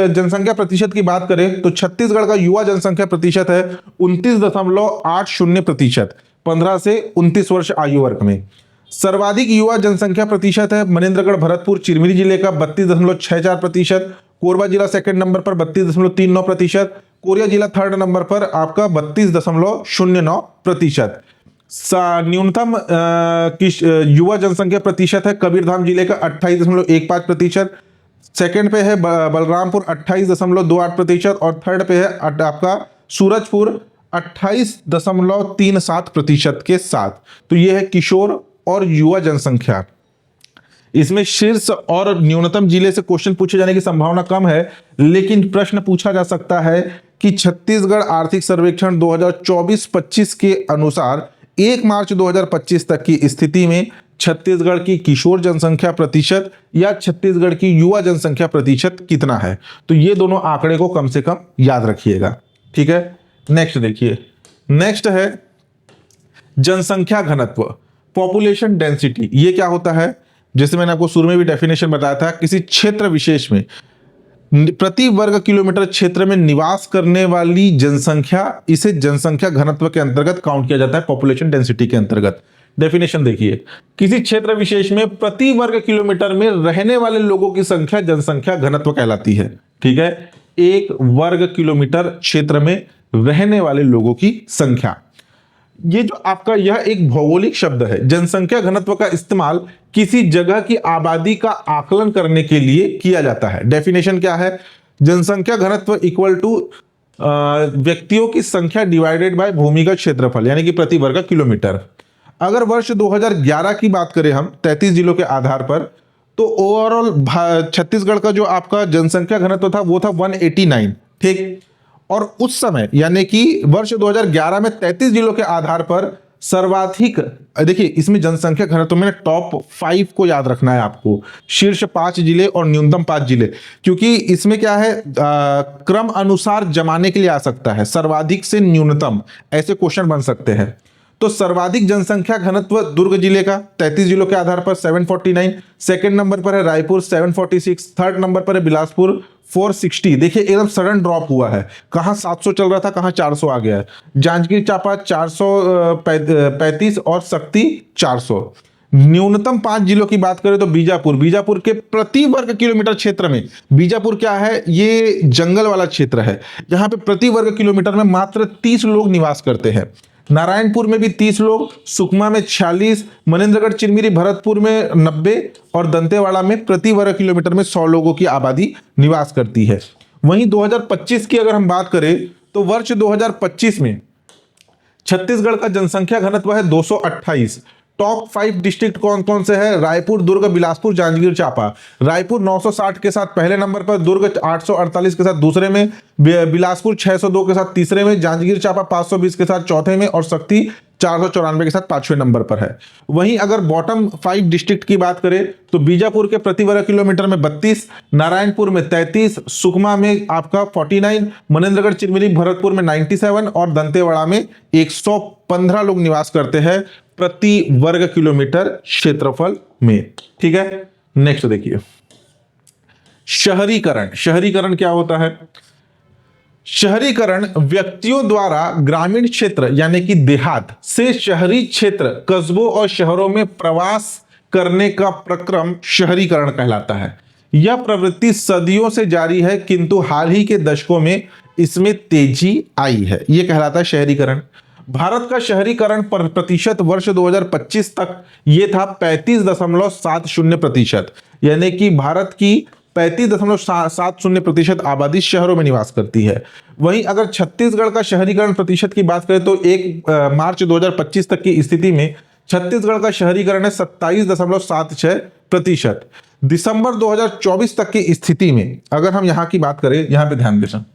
जनसंख्या प्रतिशत की बात करें तो छत्तीसगढ़ का युवा जनसंख्या प्रतिशत है 29.80%, 15 से 29 वर्ष आयु वर्ग में। सर्वाधिक युवा जनसंख्या प्रतिशत है मनेन्द्रगढ़ भरतपुर चिरमिरी जिले का 32.64%, कोरबा जिला सेकंड नंबर पर 32.39%, कोरिया जिला थर्ड नंबर पर आपका 32.09%। न्यूनतम युवा जनसंख्या प्रतिशत है कबीरधाम जिले का 28.15%। सेकंड पे है बलरामपुर 28.28% और थर्ड पे है आपका सूरजपुर 28.37% के साथ। तो ये है किशोर और युवा जनसंख्या। इसमें शीर्ष और न्यूनतम जिले से क्वेश्चन पूछे जाने की संभावना कम है, लेकिन प्रश्न पूछा जा सकता है कि छत्तीसगढ़ आर्थिक सर्वेक्षण 2024-25 के अनुसार 1 मार्च 2025 तक की स्थिति में छत्तीसगढ़ की किशोर जनसंख्या प्रतिशत या छत्तीसगढ़ की युवा जनसंख्या प्रतिशत कितना है। तो ये दोनों आंकड़े को कम से कम याद रखिएगा, ठीक है। नेक्स्ट देखिए, नेक्स्ट है जनसंख्या घनत्व, पॉपुलेशन डेंसिटी। ये क्या होता है, जैसे मैंने आपको शुरू में भी डेफिनेशन बताया था, किसी क्षेत्र विशेष में प्रति वर्ग किलोमीटर क्षेत्र में निवास करने वाली जनसंख्या, इसे जनसंख्या घनत्व के अंतर्गत काउंट किया जाता है, पॉपुलेशन डेंसिटी के अंतर्गत। डेफिनेशन देखिए, किसी क्षेत्र विशेष में प्रति वर्ग किलोमीटर में रहने वाले लोगों की संख्या जनसंख्या घनत्व कहलाती है, ठीक है। 1 वर्ग किलोमीटर क्षेत्र में रहने वाले लोगों की संख्या, ये जो आपका यह एक भौगोलिक शब्द है। जनसंख्या घनत्व का इस्तेमाल किसी जगह की आबादी का आकलन करने के लिए किया जाता है। डेफिनेशन क्या है, जनसंख्या घनत्व इक्वल टू व्यक्तियों की संख्या डिवाइडेड बाय भूमि का क्षेत्रफल, यानी कि प्रति वर्ग किलोमीटर। अगर वर्ष 2011 की बात करें हम 33 जिलों के आधार पर, तो ओवरऑल छत्तीसगढ़ का जो आपका जनसंख्या घनत्व था वो था 189, ठीक। और उस समय यानी कि वर्ष 2011 में 33 जिलों के आधार पर सर्वाधिक, देखिए इसमें जनसंख्या घनत्व में टॉप 5 को याद रखना है आपको, शीर्ष 5 जिले और न्यूनतम 5 जिले, क्योंकि इसमें क्या है क्रम अनुसार जमाने के लिए आ सकता है, सर्वाधिक से न्यूनतम ऐसे क्वेश्चन बन सकते हैं। तो सर्वाधिक जनसंख्या घनत्व दुर्ग जिले का 33 जिलों के आधार पर 749, सेकंड नंबर पर है रायपुर 746, थर्ड नंबर पर है बिलासपुर 460। देखिए एकदम सडन ड्रॉप हुआ है, कहां 700 चल रहा था कहां 400 आ गया है। जांजगीर चांपा 435 और शक्ति 400। न्यूनतम 5 जिलों की बात करें तो बीजापुर के प्रति वर्ग किलोमीटर क्षेत्र में, बीजापुर क्या है, ये जंगल वाला क्षेत्र है, यहाँ पे प्रति वर्ग किलोमीटर में मात्र 30 लोग निवास करते हैं। नारायणपुर में भी 30 लोग, सुकमा में 46, मनेन्द्रगढ़ चिरमिरी भरतपुर में 90 और दंतेवाड़ा में प्रति वर्ग किलोमीटर में 100 लोगों की आबादी निवास करती है। वहीं 2025 की अगर हम बात करें तो वर्ष 2025 में छत्तीसगढ़ का जनसंख्या घनत्व है 228। टॉप 5 डिस्ट्रिक्ट कौन कौन से हैं, रायपुर, दुर्ग, बिलासपुर, जांजगीर चांपा। रायपुर 960 के साथ पहले नंबर पर, दुर्ग 848 के साथ दूसरे में, बिलासपुर 602 के साथ तीसरे में, जांजगीर चांपा 520 के साथ चौथे में और शक्ति 494 के साथ 5वें नंबर पर है। वहीं अगर बॉटम 5 डिस्ट्रिक्ट की बात करें तो बीजापुर के प्रति वर्ग किलोमीटर में 32, नारायणपुर में 33, सुकमा में आपका 49, मनेन्द्रगढ़ चिरमिरी भरतपुर में 97 और दंतेवाड़ा में 115 लोग निवास करते हैं प्रति वर्ग किलोमीटर क्षेत्रफल में, ठीक है। नेक्स्ट देखिए, शहरीकरण। शहरीकरण क्या होता है, शहरीकरण व्यक्तियों द्वारा ग्रामीण क्षेत्र यानी कि देहात से शहरी क्षेत्र, कस्बों और शहरों में प्रवास करने का प्रक्रम शहरीकरण कहलाता है। यह प्रवृत्ति सदियों से जारी है, किंतु हाल ही के दशकों में इसमें तेजी आई है, यह कहलाता है शहरीकरण। भारत का शहरीकरण प्रतिशत वर्ष 2025 तक यह था 35.70%, यानी कि भारत की 35.70% आबादी शहरों में निवास करती है। वहीं अगर छत्तीसगढ़ का शहरीकरण प्रतिशत की बात करें तो 1 मार्च 2025 तक की स्थिति में छत्तीसगढ़ का शहरीकरण है 27.76%। दिसंबर 2024 तक की स्थिति में अगर हम यहां की बात करें, यहां पे ध्यान देना,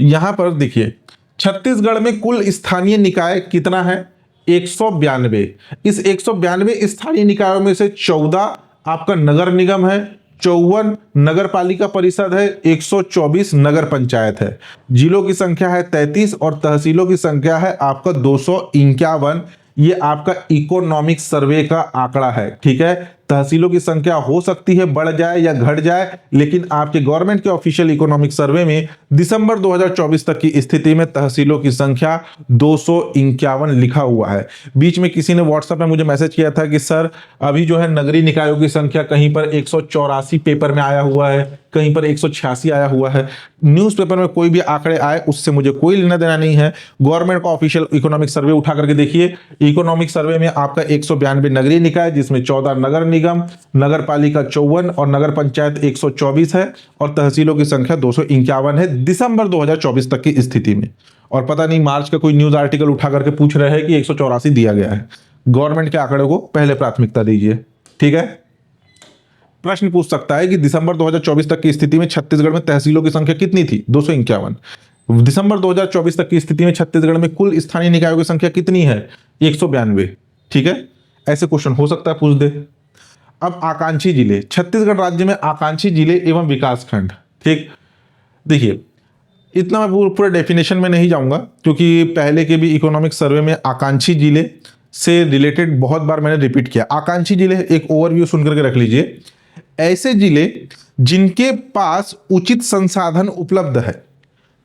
यहां पर देखिए छत्तीसगढ़ में कुल स्थानीय निकाय कितना है, 192। इस 192 स्थानीय निकायों में से 14 आपका नगर निगम है, 54 नगर पालिका परिषद है, 124 नगर पंचायत है। जिलों की संख्या है 33 और तहसीलों की संख्या है आपका 251। ये आपका इकोनॉमिक सर्वे का आंकड़ा है, ठीक है। तहसीलों की संख्या हो सकती है बढ़ जाए या घट जाए, लेकिन आपके गवर्नमेंट के ऑफिशियल इकोनॉमिक सर्वे में दिसंबर 2024 तक की स्थिति में तहसीलों की संख्या 251 लिखा हुआ है। बीच में किसी ने व्हाट्सएप में मुझे मैसेज किया था कि सर अभी जो है नगरीय निकायों की संख्या कहीं पर 184 पेपर में आया हुआ है, कहीं पर 186 आया हुआ है। न्यूज़पेपर में कोई भी आंकड़े आए उससे मुझे कोई लेना देना नहीं है। गवर्नमेंट का ऑफिशियल इकोनॉमिक सर्वे उठा करके देखिए, इकोनॉमिक सर्वे में आपका 192 नगरीय निकाय, जिसमें 14 नगर निगम, नगर पालिका 54 और नगर पंचायत 124 है और तहसीलों की संख्या 251 है दिसंबर 2024 तक की स्थिति में। और पता नहीं मार्च का कोई न्यूज आर्टिकल उठा करके पूछ रहे हैं कि 184 दिया गया है। गवर्नमेंट के आंकड़े को पहले प्राथमिकता दीजिए, ठीक है। प्रश्न पूछ सकता है कि दिसंबर 2024 तक की स्थिति में छत्तीसगढ़ में तहसीलों की संख्या कितनी थी, 251। दिसंबर 2024 तक की स्थिति में छत्तीसगढ़ में कुल स्थानीय निकायों की संख्या कितनी है? 192। ठीक है, ऐसे क्वेश्चन हो सकता है पूछ दे। अब आकांक्षी जिले, छत्तीसगढ़ राज्य में आकांक्षी जिले एवं विकासखंड। ठीक, देखिए इतना मैं पूरे डेफिनेशन में नहीं जाऊंगा क्योंकि पहले के भी इकोनॉमिक सर्वे में आकांक्षी जिले से रिलेटेड बहुत बार मैंने रिपीट किया। आकांक्षी जिले एक ओवरव्यू सुन करके रख लीजिए, ऐसे जिले जिनके पास उचित संसाधन उपलब्ध है,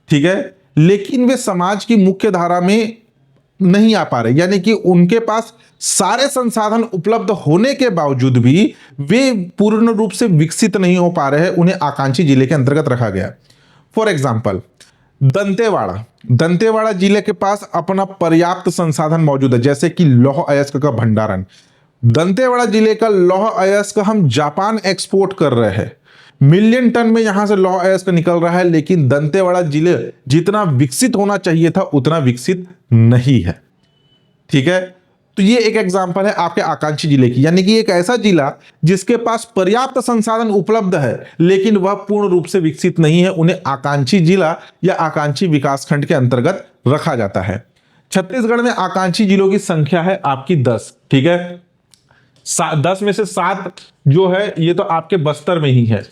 ठीक है, लेकिन वे समाज की मुख्य धारा में नहीं आ पा रहे, यानी कि उनके पास सारे संसाधन उपलब्ध होने के बावजूद भी वे पूर्ण रूप से विकसित नहीं हो पा रहे हैं, उन्हें आकांक्षी जिले के अंतर्गत रखा गया। फॉर एग्जाम्पल दंतेवाड़ा जिले के पास अपना पर्याप्त संसाधन मौजूद है, जैसे कि लौह अयस्क का भंडारण। दंतेवाड़ा जिले का लौह अयस्क हम जापान एक्सपोर्ट कर रहे हैं, मिलियन टन में यहां से लौह अयस्क निकल रहा है, लेकिन दंतेवाड़ा जिले जितना विकसित होना चाहिए था उतना विकसित नहीं है। ठीक है, तो ये एक एग्जांपल है आपके आकांक्षी जिले की, यानी कि एक ऐसा जिला जिसके पास पर्याप्त संसाधन उपलब्ध है लेकिन वह पूर्ण रूप से विकसित नहीं है, उन्हें आकांक्षी जिला या आकांक्षी विकासखंड के अंतर्गत रखा जाता है। छत्तीसगढ़ में आकांक्षी जिलों की संख्या है आपकी 10। ठीक है, 10 में से 7 जो है ये तो आपके बस्तर में ही है।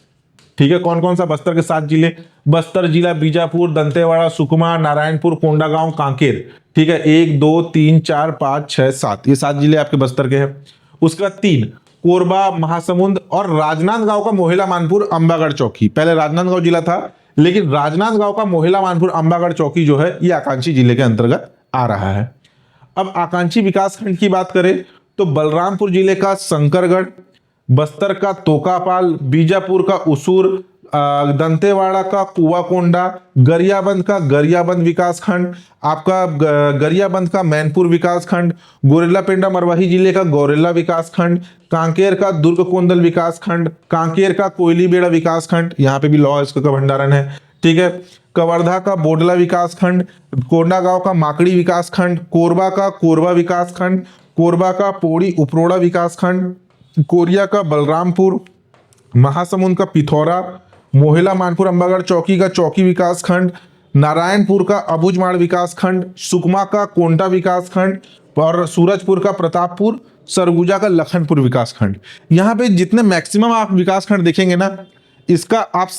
ठीक है, कौन कौन सा? बस्तर के 7 जिले, बस्तर जिला, बीजापुर, दंतेवाड़ा, सुकमा, नारायणपुर, कोंडागांव, कांकेर। ठीक है, 1 2 3 4 5 6 7, ये 7 जिले आपके बस्तर के हैं। उसके बाद 3 कोरबा, महासमुंद और राजनांदगांव का मोहिला मानपुर, अंबागढ़ चौकी। पहले राजनांदगांव जिला था, लेकिन राजनांदगांव का मोहिला मानपुर, अंबागढ़ चौकी जो है ये आकांक्षी जिले के अंतर्गत आ रहा है। अब आकांक्षी विकासखंड की बात करें तो बलरामपुर जिले का शंकरगढ़, बस्तर का तोकापाल, बीजापुर का उसूर, दंतेवाड़ा का कुआकोंडा, गरियाबंद का गरियाबंद विकासखंड, आपका गरियाबंद का मैनपुर विकासखंड, गोरेला पेंडा मरवाही जिले का गौरेला विकासखंड, कांकेर का दुर्गकोंदल विकासखंड, कांकेर का कोयलीबेड़ा विकासखंड, यहाँ पे भी लौह अयस्क का भंडारण है। ठीक है, कवर्धा का बोडला विकासखंड, कोंडागांव का माकड़ी विकासखंड, कोरबा का कोरबा विकासखंड, कोरबा का पौड़ी उपरोड़ा विकासखंड, कोरिया का बलरामपुर, महासमुंद का पिथौरा, मोहिला मानपुर अंबागढ़ चौकी का चौकी विकासखंड, नारायणपुर का अबुझमाड़ विकासखंड, सुकमा का कोंटा विकासखंड और सूरजपुर का प्रतापपुर, सरगुजा का लखनपुर विकासखंड। यहाँ पे जितने मैक्सिमम आप विकासखंड देखेंगे ना, इसका आप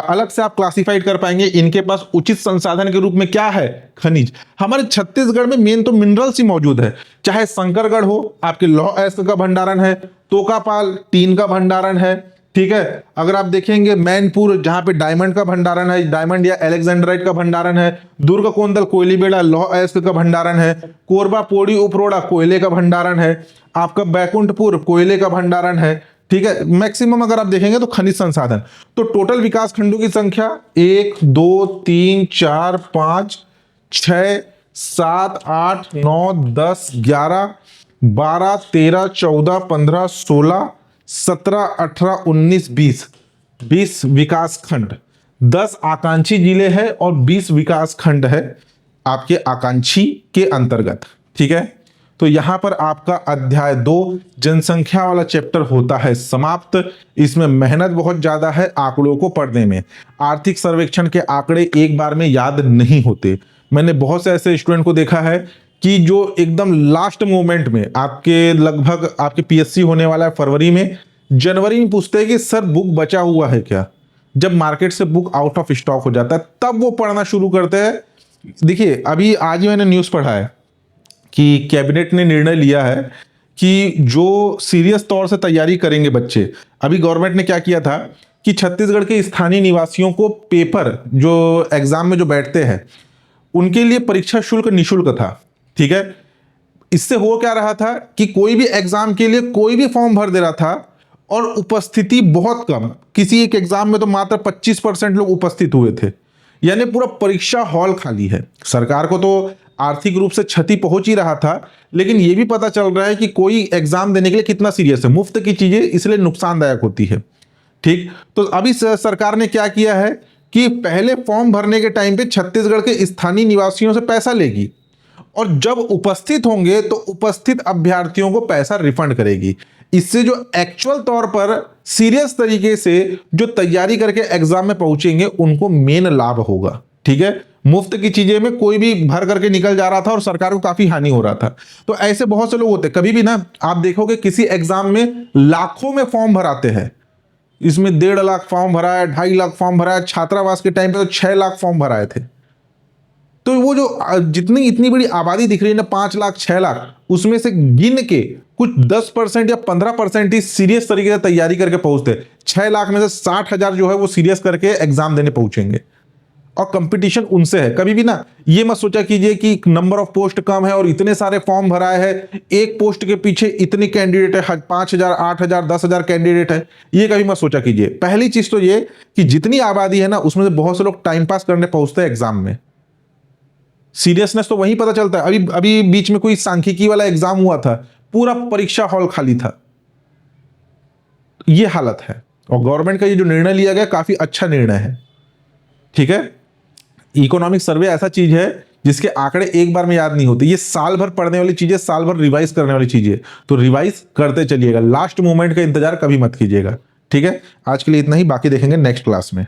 अलग से आप क्लासिफाइड कर पाएंगे। इनके पास उचित संसाधन के रूप में क्या है? खनिज। हमारे छत्तीसगढ़ में मेन तो मिनरल्स ही मौजूद है, चाहे शंकरगढ़ हो, आपके लौह अयस्क का भंडारण है, तोकापाल टीन का भंडारण है। ठीक है, अगर आप देखेंगे मैनपुर जहां पे डायमंड का भंडारण है, डायमंड या एलेक्जेंड्राइट का भंडारण है, दुर्गकोंदल कोयलीबेड़ा लौह अयस्क का भंडारण है, कोरबा पौड़ी उपरोड़ा कोयले का भंडारण है, आपका बैकुंठपुर कोयले का भंडारण है। ठीक है, मैक्सिमम अगर आप देखेंगे तो खनिज संसाधन। तो टोटल विकास खंडों की संख्या 1 2 3 4 5 6 7 8 9 10 11 12 13 14 15 16 17 18 19 20 विकास खंड, 10 आकांक्षी जिले हैं और 20 विकास खंड है आपके आकांक्षी के अंतर्गत। ठीक है, तो यहां पर आपका अध्याय 2 जनसंख्या वाला चैप्टर होता है समाप्त। इसमें मेहनत बहुत ज्यादा है आंकड़ों को पढ़ने में। आर्थिक सर्वेक्षण के आंकड़े एक बार में याद नहीं होते। मैंने बहुत से ऐसे स्टूडेंट को देखा है कि जो एकदम लास्ट मोमेंट में, आपके लगभग आपके पीएससी होने वाला है फरवरी में, जनवरी में पूछते हैं कि सर बुक बचा हुआ है क्या। जब मार्केट से बुक आउट ऑफ स्टॉक हो जाता है तब वो पढ़ना शुरू करते हैं। देखिए, अभी आज ही मैंने न्यूज़ पढ़ा है कि कैबिनेट ने निर्णय लिया है कि जो सीरियस तौर से तैयारी करेंगे बच्चे, अभी गवर्नमेंट ने क्या किया था कि छत्तीसगढ़ के स्थानीय निवासियों को पेपर जो एग्जाम में जो बैठते हैं उनके लिए परीक्षा शुल्क निःशुल्क था। ठीक है, इससे हो क्या रहा था कि कोई भी एग्जाम के लिए कोई भी फॉर्म भर दे रहा था और उपस्थिति बहुत कम, किसी एक एग्जाम में तो मात्र 25% लोग उपस्थित हुए थे, यानी पूरा परीक्षा हॉल खाली है। सरकार को तो आर्थिक रूप से क्षति पहुंच ही रहा था, लेकिन यह भी पता चल रहा है कि कोई एग्जाम देने के लिए कितना सीरियस है। मुफ्त की चीजें इसलिए नुकसानदायक होती है। ठीक, तो अभी सरकार ने क्या किया है कि पहले फॉर्म भरने के टाइम पे छत्तीसगढ़ के स्थानीय निवासियों से पैसा लेगी और जब उपस्थित होंगे तो उपस्थित अभ्यर्थियों को पैसा रिफंड करेगी। इससे जो एक्चुअल तौर पर सीरियस तरीके से जो तैयारी करके एग्जाम में पहुंचेंगे उनको मेन लाभ होगा। ठीक है, मुफ्त की चीजें में कोई भी भर करके निकल जा रहा था और सरकार को काफी हानि हो रहा था। तो ऐसे बहुत से लोग होते हैं, कभी भी ना आप देखोगे किसी एग्जाम में लाखों में फॉर्म भराते हैं, इसमें 1.5 लाख फॉर्म भरा है, 2.5 लाख फॉर्म भरा है, छात्रावास के टाइम पे तो 6 लाख फॉर्म भराए थे। तो वो जो जितनी इतनी बड़ी आबादी दिख रही है ना, 5 लाख 6 लाख, उसमें से गिन के कुछ 10% या 15% ही सीरियस तरीके से तैयारी करके पहुंचते। 6 लाख में से 60,000 जो है वो सीरियस करके एग्जाम देने पहुंचेंगे, और कंपटीशन उनसे है। कभी भी ना ये मत सोचा कीजिए कि नंबर ऑफ पोस्ट कम है और इतने सारे फॉर्म भराए हैं, एक पोस्ट के पीछे इतने कैंडिडेट है, 5,000 8,000 10,000 कैंडिडेट है, ये कभी मत सोचा कीजिए। पहली चीज तो ये कि जितनी आबादी है ना, उसमें से बहुत से लोग टाइम पास करने पहुंचते हैं एग्जाम में। सीरियसनेस तो वहीं पता चलता है। अभी अभी बीच में कोई सांख्यिकी वाला एग्जाम हुआ था, पूरा परीक्षा हॉल खाली था। ये हालत है, और गवर्नमेंट का ये जो निर्णय लिया गया काफी अच्छा निर्णय है। ठीक है, इकोनॉमिक सर्वे ऐसा चीज है जिसके आंकड़े एक बार में याद नहीं होते, ये साल भर पढ़ने वाली चीजें, साल भर रिवाइज करने वाली चीजें, तो रिवाइज करते चलिएगा, लास्ट मोमेंट का इंतजार कभी मत कीजिएगा। ठीक है, आज के लिए इतना ही, बाकी देखेंगे नेक्स्ट क्लास में।